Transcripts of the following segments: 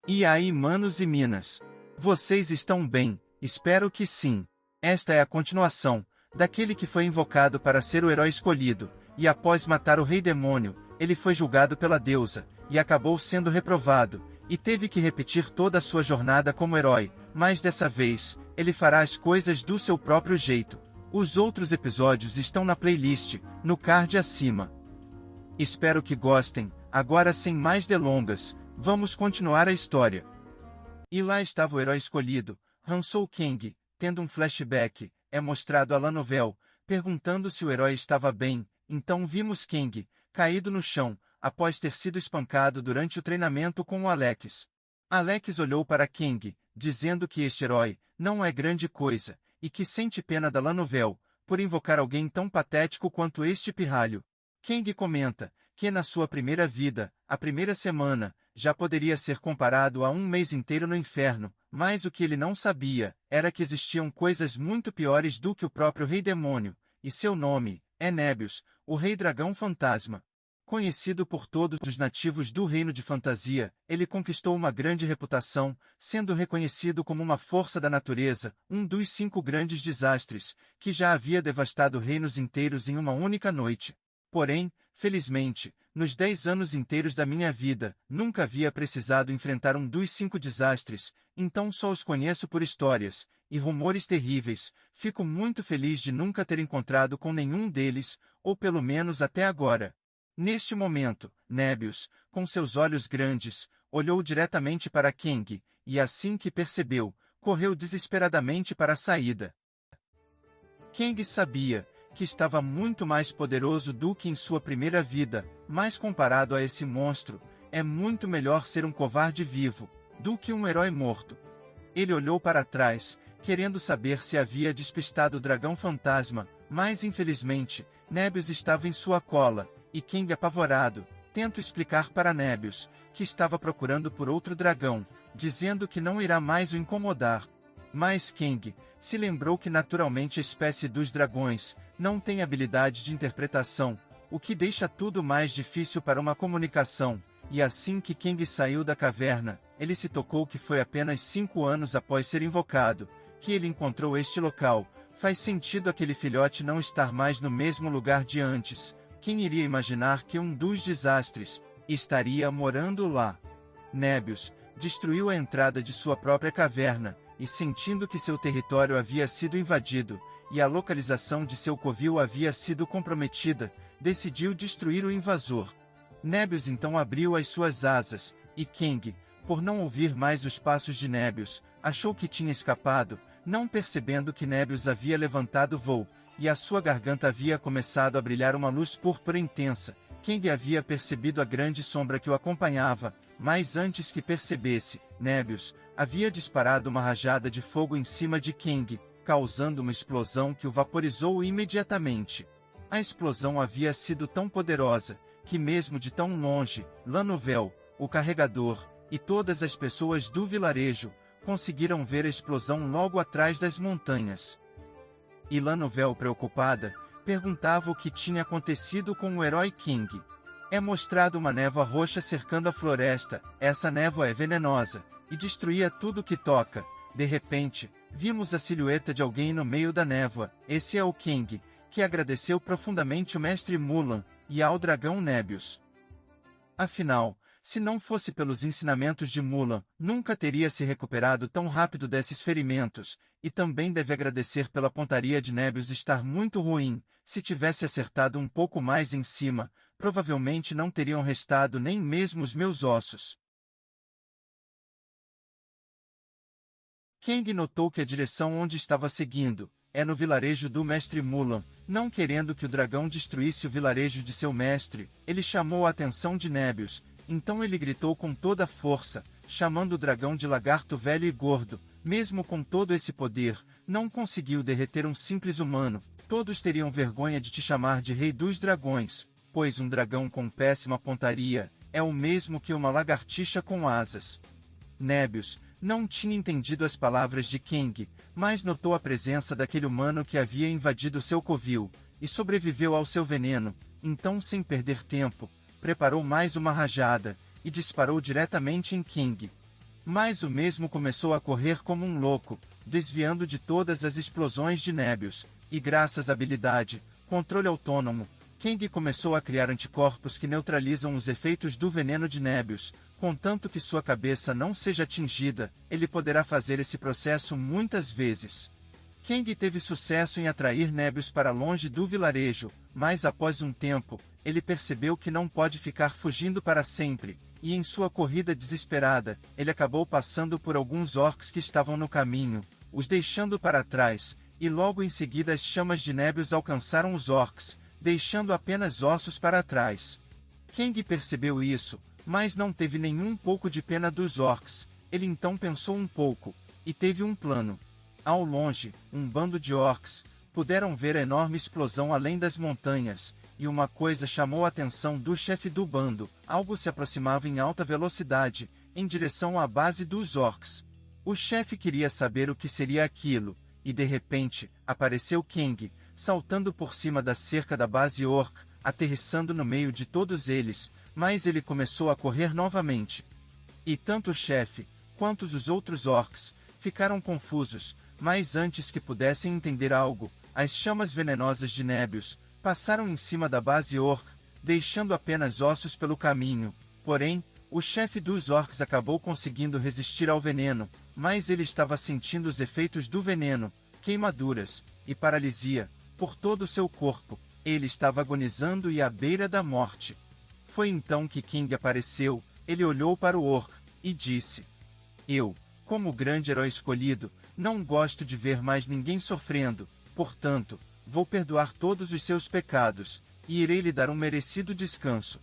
E aí, manos e minas? Vocês estão bem? Espero que sim. Esta é a continuação daquele que foi invocado para ser o herói escolhido, e após matar o rei demônio, ele foi julgado pela deusa, e acabou sendo reprovado, e teve que repetir toda a sua jornada como herói, mas dessa vez, ele fará as coisas do seu próprio jeito. Os outros episódios estão na playlist, no card acima. Espero que gostem. Agora, sem mais delongas, vamos continuar a história. E lá estava o herói escolhido, Hansou Kang, tendo um flashback, é mostrado a Lanovel, perguntando se o herói estava bem. Então vimos Kang, caído no chão, após ter sido espancado durante o treinamento com o Alex. Alex olhou para Kang, dizendo que este herói não é grande coisa, e que sente pena da Lanovel, por invocar alguém tão patético quanto este pirralho. Kang comenta que na sua primeira vida, a primeira semana, já poderia ser comparado a um mês inteiro no inferno, mas o que ele não sabia era que existiam coisas muito piores do que o próprio Rei Demônio, e seu nome é Nebius, o Rei Dragão Fantasma. Conhecido por todos os nativos do Reino de Fantasia, ele conquistou uma grande reputação, sendo reconhecido como uma força da natureza, um dos 5 grandes desastres, que já havia devastado reinos inteiros em uma única noite. Porém, felizmente, nos 10 anos inteiros da minha vida, nunca havia precisado enfrentar um dos 5 desastres, então só os conheço por histórias e rumores terríveis. Fico muito feliz de nunca ter encontrado com nenhum deles, ou pelo menos até agora. Neste momento, Nebius, com seus olhos grandes, olhou diretamente para Kang, e assim que percebeu, correu desesperadamente para a saída. Kang sabia que estava muito mais poderoso do que em sua primeira vida, mas comparado a esse monstro, é muito melhor ser um covarde vivo do que um herói morto. Ele olhou para trás, querendo saber se havia despistado o dragão fantasma, mas infelizmente, Nebius estava em sua cola, e Kang, apavorado, tenta explicar para Nebius que estava procurando por outro dragão, dizendo que não irá mais o incomodar. Mas Kang se lembrou que naturalmente a espécie dos dragões não tem habilidade de interpretação, o que deixa tudo mais difícil para uma comunicação, e assim que Kang saiu da caverna, ele se tocou que foi apenas 5 anos após ser invocado, que ele encontrou este local. Faz sentido aquele filhote não estar mais no mesmo lugar de antes. Quem iria imaginar que um dos desastres estaria morando lá? Nebius destruiu a entrada de sua própria caverna, e sentindo que seu território havia sido invadido, e a localização de seu covil havia sido comprometida, decidiu destruir o invasor. Nebius então abriu as suas asas, e Kang, por não ouvir mais os passos de Nebius, achou que tinha escapado, não percebendo que Nebius havia levantado voo, e a sua garganta havia começado a brilhar uma luz púrpura intensa. Kang havia percebido a grande sombra que o acompanhava, mas antes que percebesse, Nebius havia disparado uma rajada de fogo em cima de Kang, causando uma explosão que o vaporizou imediatamente. A explosão havia sido tão poderosa, que mesmo de tão longe, Lanovel, o carregador, e todas as pessoas do vilarejo, conseguiram ver a explosão logo atrás das montanhas. E Lanovel, preocupada, perguntava o que tinha acontecido com o herói Kang. É mostrado uma névoa roxa cercando a floresta. Essa névoa é venenosa, e destruía tudo que toca. De repente, vimos a silhueta de alguém no meio da névoa. Esse é o Kang, que agradeceu profundamente o mestre Mulan, e ao dragão Nebius. Afinal, se não fosse pelos ensinamentos de Mulan, nunca teria se recuperado tão rápido desses ferimentos, e também deve agradecer pela pontaria de Nebius estar muito ruim. Se tivesse acertado um pouco mais em cima, provavelmente não teriam restado nem mesmo os meus ossos. Kang notou que a direção onde estava seguindo é no vilarejo do mestre Mulan. Não querendo que o dragão destruísse o vilarejo de seu mestre, ele chamou a atenção de Nebius. Então ele gritou com toda a força, chamando o dragão de lagarto velho e gordo. Mesmo com todo esse poder, não conseguiu derreter um simples humano. Todos teriam vergonha de te chamar de rei dos dragões, pois um dragão com péssima pontaria é o mesmo que uma lagartixa com asas. Nebius não tinha entendido as palavras de Kang, mas notou a presença daquele humano que havia invadido seu covil, e sobreviveu ao seu veneno. Então, sem perder tempo, preparou mais uma rajada, e disparou diretamente em Kang. Mas o mesmo começou a correr como um louco, desviando de todas as explosões de Nebius, e graças à habilidade, controle autônomo, Kang começou a criar anticorpos que neutralizam os efeitos do veneno de Nebius. Contanto que sua cabeça não seja atingida, ele poderá fazer esse processo muitas vezes. Kang teve sucesso em atrair Nebius para longe do vilarejo, mas após um tempo, ele percebeu que não pode ficar fugindo para sempre, e em sua corrida desesperada, ele acabou passando por alguns orcs que estavam no caminho, os deixando para trás, e logo em seguida as chamas de Nebius alcançaram os orcs, deixando apenas ossos para trás. Kang percebeu isso, mas não teve nenhum pouco de pena dos orcs. Ele então pensou um pouco, e teve um plano. Ao longe, um bando de orcs puderam ver a enorme explosão além das montanhas, e uma coisa chamou a atenção do chefe do bando: algo se aproximava em alta velocidade, em direção à base dos orcs. O chefe queria saber o que seria aquilo, e de repente, apareceu Kang, saltando por cima da cerca da base orc, aterrissando no meio de todos eles, mas ele começou a correr novamente. E tanto o chefe, quanto os outros orcs, ficaram confusos, mas antes que pudessem entender algo, as chamas venenosas de Nebius passaram em cima da base orc, deixando apenas ossos pelo caminho. Porém, o chefe dos orcs acabou conseguindo resistir ao veneno, mas ele estava sentindo os efeitos do veneno, queimaduras e paralisia por todo o seu corpo. Ele estava agonizando e à beira da morte. Foi então que Kang apareceu. Ele olhou para o orc e disse: "Eu, como grande herói escolhido, não gosto de ver mais ninguém sofrendo, portanto, vou perdoar todos os seus pecados, e irei lhe dar um merecido descanso."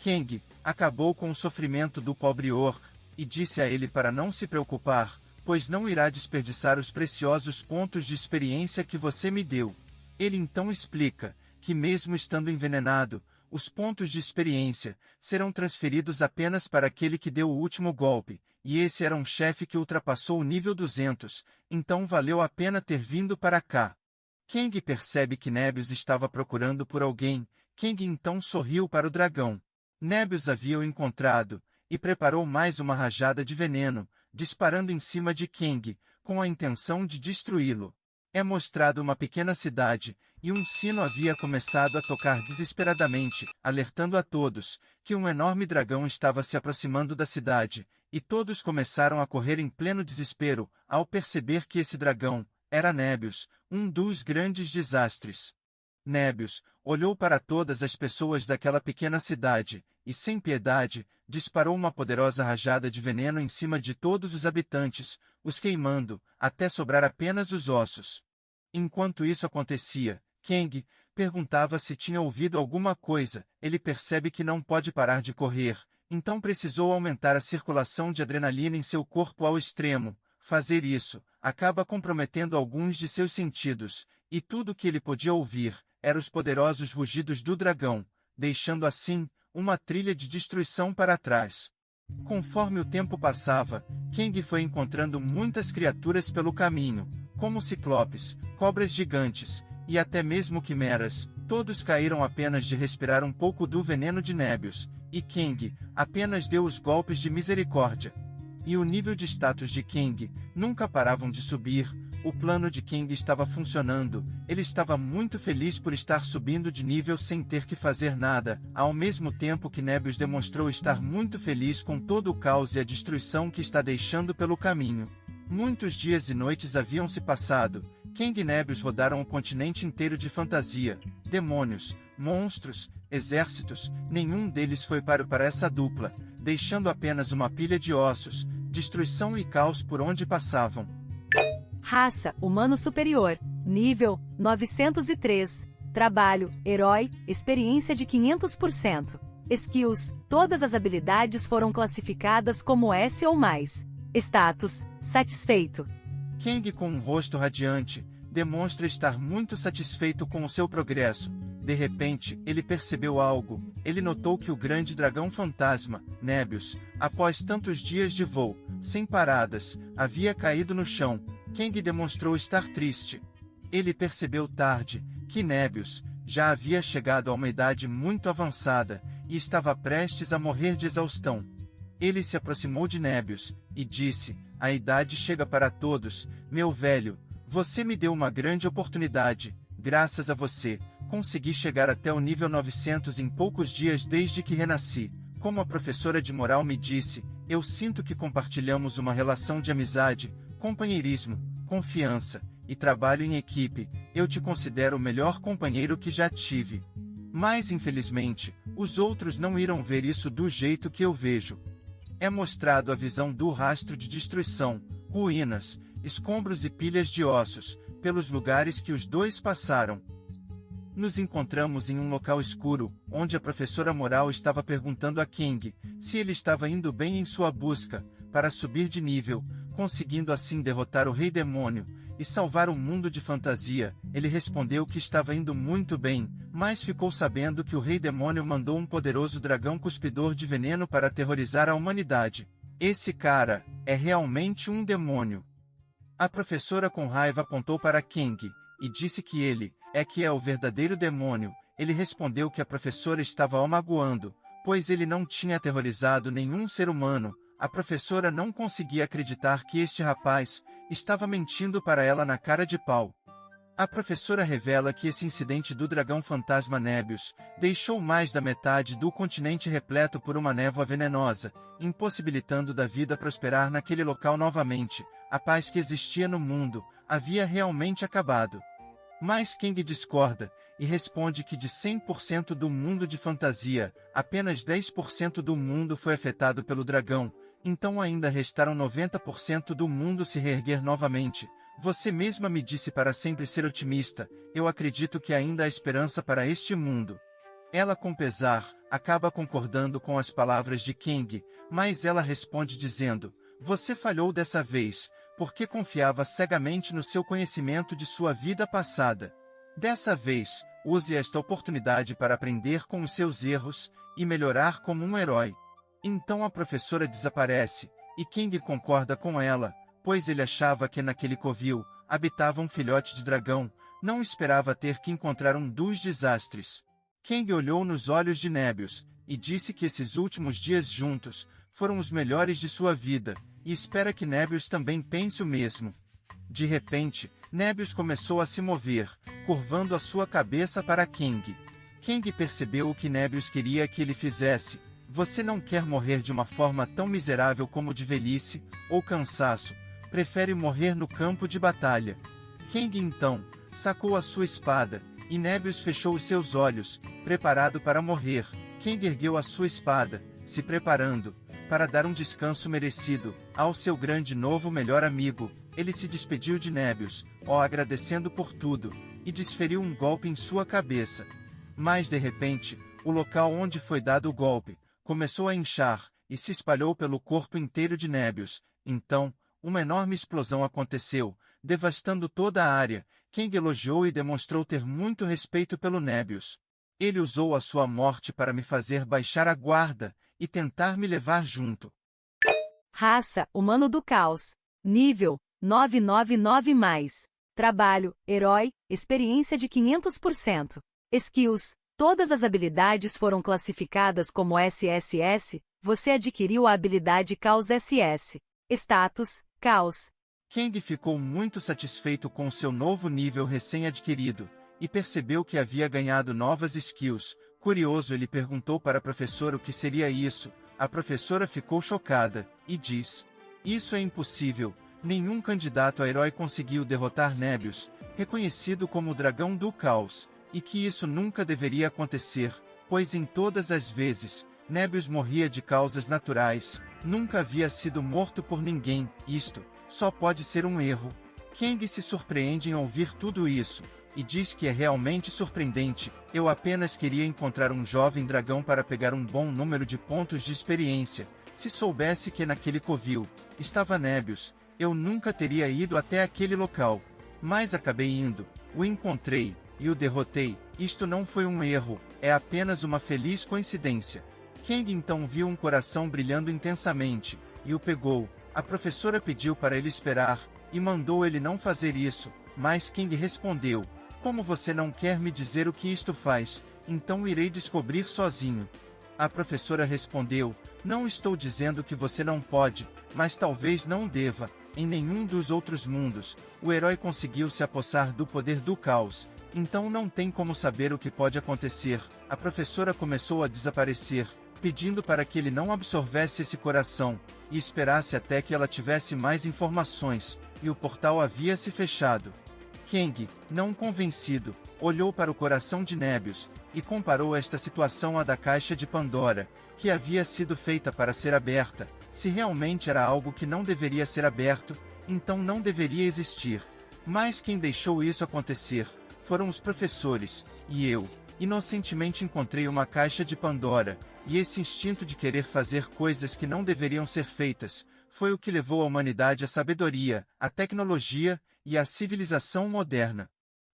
Kang acabou com o sofrimento do pobre orc, e disse a ele para não se preocupar, pois não irá desperdiçar os preciosos pontos de experiência que você me deu. Ele então explica que mesmo estando envenenado, os pontos de experiência serão transferidos apenas para aquele que deu o último golpe, e esse era um chefe que ultrapassou o nível 200, então valeu a pena ter vindo para cá. Kang percebe que Nebius estava procurando por alguém. Kang então sorriu para o dragão. Nebius havia o encontrado, e preparou mais uma rajada de veneno, disparando em cima de Kang, com a intenção de destruí-lo. É mostrado uma pequena cidade, e um sino havia começado a tocar desesperadamente, alertando a todos que um enorme dragão estava se aproximando da cidade, e todos começaram a correr em pleno desespero, ao perceber que esse dragão era Nebius, um dos grandes desastres. Nebius olhou para todas as pessoas daquela pequena cidade, e sem piedade, disparou uma poderosa rajada de veneno em cima de todos os habitantes, os queimando, até sobrar apenas os ossos. Enquanto isso acontecia, Kang perguntava se tinha ouvido alguma coisa. Ele percebe que não pode parar de correr, então precisou aumentar a circulação de adrenalina em seu corpo ao extremo. Fazer isso acaba comprometendo alguns de seus sentidos, e tudo o que ele podia ouvir eram os poderosos rugidos do dragão, deixando assim uma trilha de destruição para trás. Conforme o tempo passava, Kang foi encontrando muitas criaturas pelo caminho, como ciclopes, cobras gigantes, e até mesmo quimeras. Todos caíram apenas de respirar um pouco do veneno de Nebius, e Kang apenas deu os golpes de misericórdia. E o nível de status de Kang nunca paravam de subir. O plano de Kang estava funcionando. Ele estava muito feliz por estar subindo de nível sem ter que fazer nada, ao mesmo tempo que Nebius demonstrou estar muito feliz com todo o caos e a destruição que está deixando pelo caminho. Muitos dias e noites haviam se passado. Kang e Nebius rodaram o continente inteiro de fantasia. Demônios, monstros, exércitos, nenhum deles foi páreo para essa dupla, deixando apenas uma pilha de ossos, destruição e caos por onde passavam. Raça, humano superior. Nível, 903. Trabalho, herói, experiência de 500%. Skills, todas as habilidades foram classificadas como S ou mais. Status, satisfeito. Kang, com um rosto radiante, demonstra estar muito satisfeito com o seu progresso. De repente, ele percebeu algo. Ele notou que o grande dragão fantasma, Nebius, após tantos dias de voo, sem paradas, havia caído no chão. Kang demonstrou estar triste. Ele percebeu tarde que Nebius já havia chegado a uma idade muito avançada e estava prestes a morrer de exaustão. Ele se aproximou de Nebius e disse: a idade chega para todos, meu velho. Você me deu uma grande oportunidade. Graças a você, consegui chegar até o nível 900 em poucos dias desde que renasci. Como a professora de moral me disse, eu sinto que compartilhamos uma relação de amizade, companheirismo, confiança e trabalho em equipe. Eu te considero o melhor companheiro que já tive. Mas infelizmente, os outros não irão ver isso do jeito que eu vejo. É mostrado a visão do rastro de destruição, ruínas, escombros e pilhas de ossos, pelos lugares que os dois passaram. Nos encontramos em um local escuro, onde a professora moral estava perguntando a King se ele estava indo bem em sua busca para subir de nível, conseguindo assim derrotar o Rei Demônio e salvar o mundo de fantasia. Ele respondeu que estava indo muito bem, mas ficou sabendo que o Rei Demônio mandou um poderoso dragão cuspidor de veneno para aterrorizar a humanidade. Esse cara é realmente um demônio. A professora com raiva apontou para King e disse que ele é o verdadeiro demônio. Ele respondeu que a professora estava o magoando, pois ele não tinha aterrorizado nenhum ser humano. A professora não conseguia acreditar que este rapaz estava mentindo para ela na cara de pau. A professora revela que esse incidente do dragão fantasma Nebius deixou mais da metade do continente repleto por uma névoa venenosa, impossibilitando da vida prosperar naquele local novamente. A paz que existia no mundo havia realmente acabado. Mas King discorda e responde que de 100% do mundo de fantasia, apenas 10% do mundo foi afetado pelo dragão, então ainda restaram 90% do mundo se reerguer novamente. Você mesma me disse para sempre ser otimista. Eu acredito que ainda há esperança para este mundo. Ela, com pesar, acaba concordando com as palavras de King, mas ela responde dizendo: você falhou dessa vez, porque confiava cegamente no seu conhecimento de sua vida passada. Dessa vez, use esta oportunidade para aprender com os seus erros e melhorar como um herói. Então a professora desaparece, e King concorda com ela, pois ele achava que naquele covil habitava um filhote de dragão, não esperava ter que encontrar um dos desastres. King olhou nos olhos de Nebius e disse que esses últimos dias juntos foram os melhores de sua vida, e espera que Nebius também pense o mesmo. De repente, Nebius começou a se mover, curvando a sua cabeça para King. King percebeu o que Nebius queria que ele fizesse. Você não quer morrer de uma forma tão miserável como de velhice ou cansaço. Prefere morrer no campo de batalha. King então sacou a sua espada, e Nebius fechou os seus olhos, preparado para morrer. King ergueu a sua espada, se preparando para dar um descanso merecido ao seu grande novo melhor amigo. Ele se despediu de Nebius, agradecendo por tudo, e desferiu um golpe em sua cabeça. Mas de repente, o local onde foi dado o golpe começou a inchar, e se espalhou pelo corpo inteiro de Nebius. Então, uma enorme explosão aconteceu, devastando toda a área. King elogiou e demonstrou ter muito respeito pelo Nebius. Ele usou a sua morte para me fazer baixar a guarda e tentar me levar junto. Raça, humano do caos. Nível, 999+. Trabalho, herói, experiência de 500%. Skills, todas as habilidades foram classificadas como SSS, você adquiriu a habilidade Caos SS. Status, Caos. King ficou muito satisfeito com seu novo nível recém-adquirido, e percebeu que havia ganhado novas skills. Curioso, ele perguntou para a professora o que seria isso. A professora ficou chocada, e diz: isso é impossível, nenhum candidato a herói conseguiu derrotar Nebius, reconhecido como o dragão do caos, e que isso nunca deveria acontecer, pois em todas as vezes, Nebius morria de causas naturais, nunca havia sido morto por ninguém. Isto só pode ser um erro. King se surpreende em ouvir tudo isso, e diz que é realmente surpreendente. Eu apenas queria encontrar um jovem dragão para pegar um bom número de pontos de experiência. Se soubesse que naquele covil estava Nebius, eu nunca teria ido até aquele local. Mas acabei indo, o encontrei, e o derrotei. Isto não foi um erro, é apenas uma feliz coincidência. King então viu um coração brilhando intensamente, e o pegou. A professora pediu para ele esperar, e mandou ele não fazer isso, mas King respondeu: como você não quer me dizer o que isto faz, então irei descobrir sozinho. A professora respondeu: não estou dizendo que você não pode, mas talvez não deva. Em nenhum dos outros mundos, o herói conseguiu se apossar do poder do caos, então não tem como saber o que pode acontecer. A professora começou a desaparecer, pedindo para que ele não absorvesse esse coração, e esperasse até que ela tivesse mais informações, e o portal havia se fechado. Kang, não convencido, olhou para o coração de Nebius, e comparou esta situação à da caixa de Pandora, que havia sido feita para ser aberta. Se realmente era algo que não deveria ser aberto, então não deveria existir. Mas quem deixou isso acontecer foram os professores, e eu, inocentemente encontrei uma caixa de Pandora, e esse instinto de querer fazer coisas que não deveriam ser feitas, foi o que levou a humanidade à sabedoria, à tecnologia, e à civilização moderna.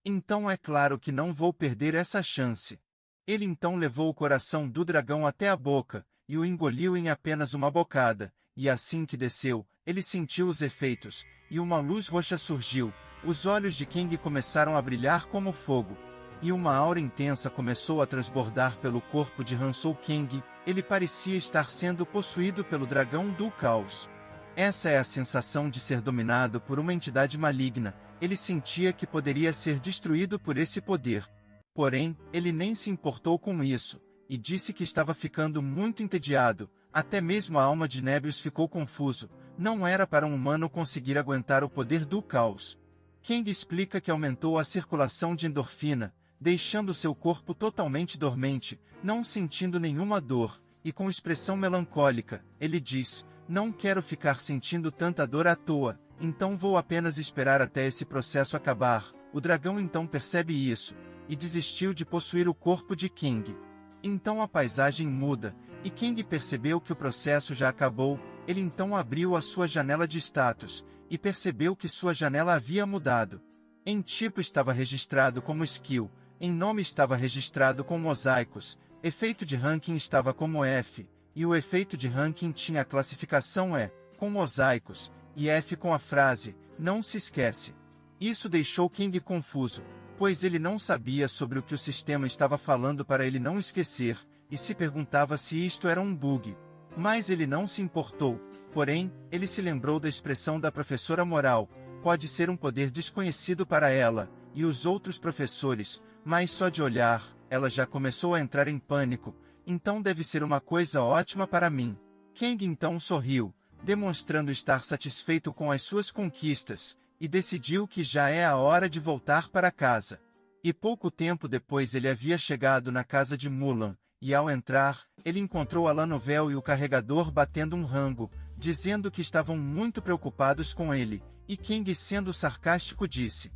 Então é claro que não vou perder essa chance. Ele então levou o coração do dragão até a boca, e o engoliu em apenas uma bocada, e assim que desceu, ele sentiu os efeitos, e uma luz roxa surgiu. Os olhos de Kang começaram a brilhar como fogo, e uma aura intensa começou a transbordar pelo corpo de Hanzhou Kang. Ele parecia estar sendo possuído pelo dragão do caos. Essa é a sensação de ser dominado por uma entidade maligna. Ele sentia que poderia ser destruído por esse poder. Porém, ele nem se importou com isso, e disse que estava ficando muito entediado. Até mesmo a alma de Nebius ficou confuso. Não era para um humano conseguir aguentar o poder do caos. Kang explica que aumentou a circulação de endorfina, deixando seu corpo totalmente dormente, não sentindo nenhuma dor, e com expressão melancólica, ele diz: não quero ficar sentindo tanta dor à toa, então vou apenas esperar até esse processo acabar. O dragão então percebe isso, e desistiu de possuir o corpo de Kang. Então a paisagem muda, e Kang percebeu que o processo já acabou. Ele então abriu a sua janela de status, e percebeu que sua janela havia mudado. Em tipo estava registrado como skill, em nome estava registrado com mosaicos, efeito de ranking estava como F, e o efeito de ranking tinha a classificação E, com mosaicos, e F com a frase, não se esquece. Isso deixou Kang confuso, pois ele não sabia sobre o que o sistema estava falando para ele não esquecer, e se perguntava se isto era um bug. Mas ele não se importou, porém, ele se lembrou da expressão da professora Moral: pode ser um poder desconhecido para ela, e os outros professores, mas só de olhar, ela já começou a entrar em pânico, então deve ser uma coisa ótima para mim. Kang então sorriu, demonstrando estar satisfeito com as suas conquistas, e decidiu que já é a hora de voltar para casa. E pouco tempo depois ele havia chegado na casa de Mulan, e ao entrar, ele encontrou a Lanovel e o carregador batendo um rango, dizendo que estavam muito preocupados com ele, e Kang, sendo sarcástico, disse: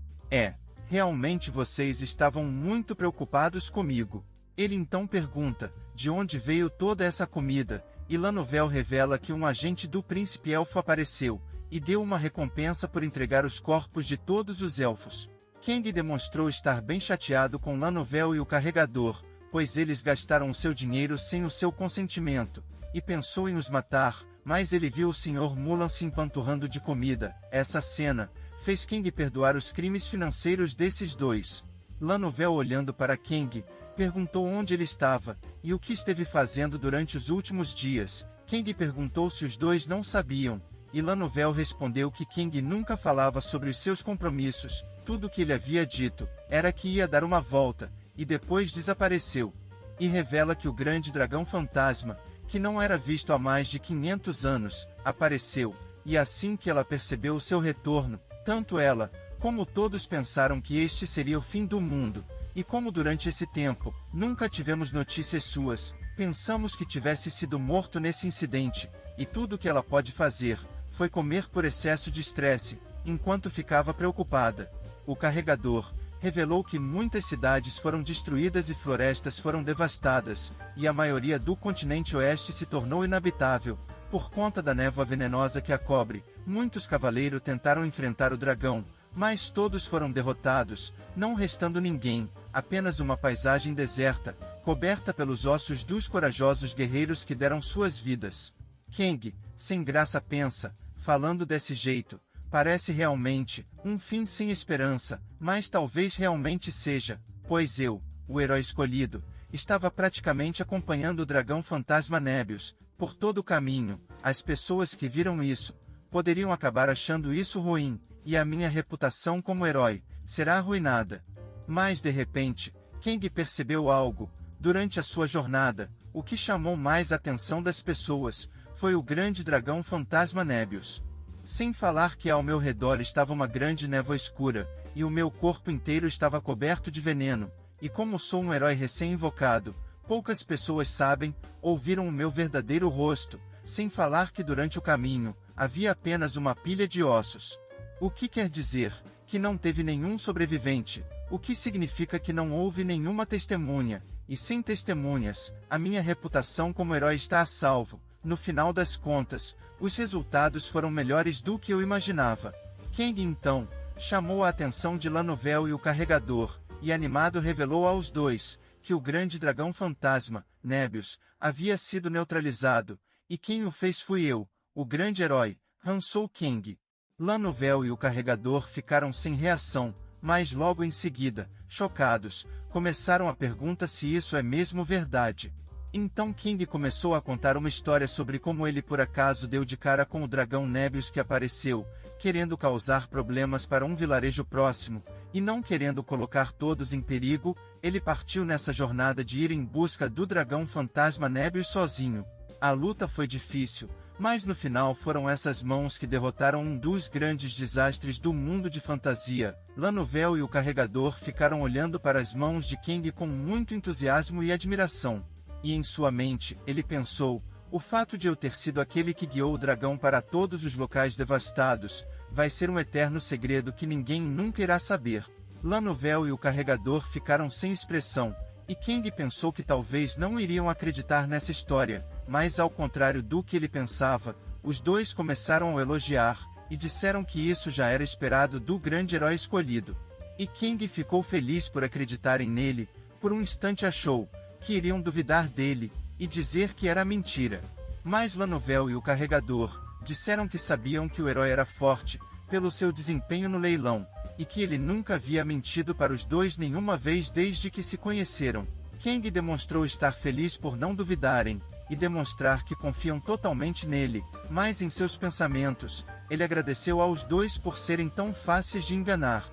realmente vocês estavam muito preocupados comigo. Ele então pergunta: de onde veio toda essa comida? E Lanovel revela que um agente do príncipe elfo apareceu, e deu uma recompensa por entregar os corpos de todos os elfos. Kang demonstrou estar bem chateado com Lanovel e o carregador, pois eles gastaram o seu dinheiro sem o seu consentimento, e pensou em os matar, mas ele viu o Sr. Mulan se empanturrando de comida. Essa cena fez Kang perdoar os crimes financeiros desses dois. Lanovel, olhando para Kang, perguntou onde ele estava, e o que esteve fazendo durante os últimos dias. Kang perguntou se os dois não sabiam, e Lanovel respondeu que Kang nunca falava sobre os seus compromissos. Tudo o que ele havia dito era que ia dar uma volta, e depois desapareceu. E revela que o grande dragão fantasma, que não era visto há mais de 500 anos, apareceu, e assim que ela percebeu o seu retorno, tanto ela, como todos pensaram que este seria o fim do mundo, e como durante esse tempo, nunca tivemos notícias suas, pensamos que tivesse sido morto nesse incidente, e tudo o que ela pode fazer foi comer por excesso de estresse, enquanto ficava preocupada. O carregador revelou que muitas cidades foram destruídas e florestas foram devastadas, e a maioria do continente oeste se tornou inabitável, por conta da névoa venenosa que a cobre. Muitos cavaleiros tentaram enfrentar o dragão, mas todos foram derrotados, não restando ninguém, apenas uma paisagem deserta, coberta pelos ossos dos corajosos guerreiros que deram suas vidas. Kang, sem graça, pensa: falando desse jeito, parece realmente um fim sem esperança, mas talvez realmente seja, pois eu, o herói escolhido, estava praticamente acompanhando o dragão fantasma Nebius, por todo o caminho. As pessoas que viram isso, poderiam acabar achando isso ruim, e a minha reputação como herói, será arruinada. Mas de repente, Kang percebeu algo. Durante a sua jornada, o que chamou mais a atenção das pessoas, foi o grande dragão fantasma Nebius. Sem falar que ao meu redor estava uma grande névoa escura, e o meu corpo inteiro estava coberto de veneno, e como sou um herói recém-invocado, poucas pessoas sabem, ou viram o meu verdadeiro rosto, sem falar que durante o caminho, havia apenas uma pilha de ossos. O que quer dizer? Que não teve nenhum sobrevivente, o que significa que não houve nenhuma testemunha, e sem testemunhas, a minha reputação como herói está a salvo. No final das contas, os resultados foram melhores do que eu imaginava. Kang então chamou a atenção de Lanovel e o carregador, e animado revelou aos dois que o grande dragão fantasma, Nebius, havia sido neutralizado, e quem o fez fui eu, o grande herói, Hansou Kang. Lanovel e o carregador ficaram sem reação, mas logo em seguida, chocados, começaram a perguntar se isso é mesmo verdade. Então Kang começou a contar uma história sobre como ele por acaso deu de cara com o dragão Nebius que apareceu, querendo causar problemas para um vilarejo próximo, e não querendo colocar todos em perigo, ele partiu nessa jornada de ir em busca do dragão fantasma Nebius sozinho. A luta foi difícil, mas no final foram essas mãos que derrotaram um dos grandes desastres do mundo de fantasia. Lanovel e o carregador ficaram olhando para as mãos de Kang com muito entusiasmo e admiração. E em sua mente, ele pensou, o fato de eu ter sido aquele que guiou o dragão para todos os locais devastados, vai ser um eterno segredo que ninguém nunca irá saber. Lanovel e o carregador ficaram sem expressão, e Kang pensou que talvez não iriam acreditar nessa história, mas ao contrário do que ele pensava, os dois começaram a o elogiar, e disseram que isso já era esperado do grande herói escolhido. E Kang ficou feliz por acreditarem nele, por um instante achou que iriam duvidar dele, e dizer que era mentira. Mas Lanovel e o carregador disseram que sabiam que o herói era forte, pelo seu desempenho no leilão, e que ele nunca havia mentido para os dois nenhuma vez desde que se conheceram. Kang demonstrou estar feliz por não duvidarem, e demonstrar que confiam totalmente nele, mas em seus pensamentos, ele agradeceu aos dois por serem tão fáceis de enganar.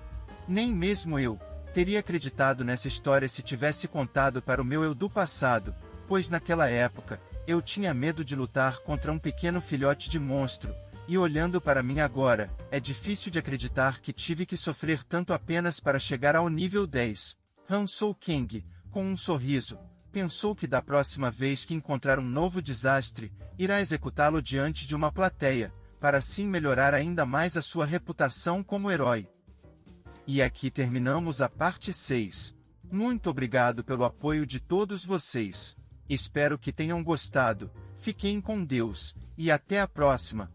Nem mesmo eu teria acreditado nessa história se tivesse contado para o meu eu do passado, pois naquela época, eu tinha medo de lutar contra um pequeno filhote de monstro, e olhando para mim agora, é difícil de acreditar que tive que sofrer tanto apenas para chegar ao nível 10. Hansou Kang, com um sorriso, pensou que da próxima vez que encontrar um novo desastre, irá executá-lo diante de uma plateia, para assim melhorar ainda mais a sua reputação como herói. E aqui terminamos a parte 6. Muito obrigado pelo apoio de todos vocês. Espero que tenham gostado. Fiquem com Deus, e até a próxima.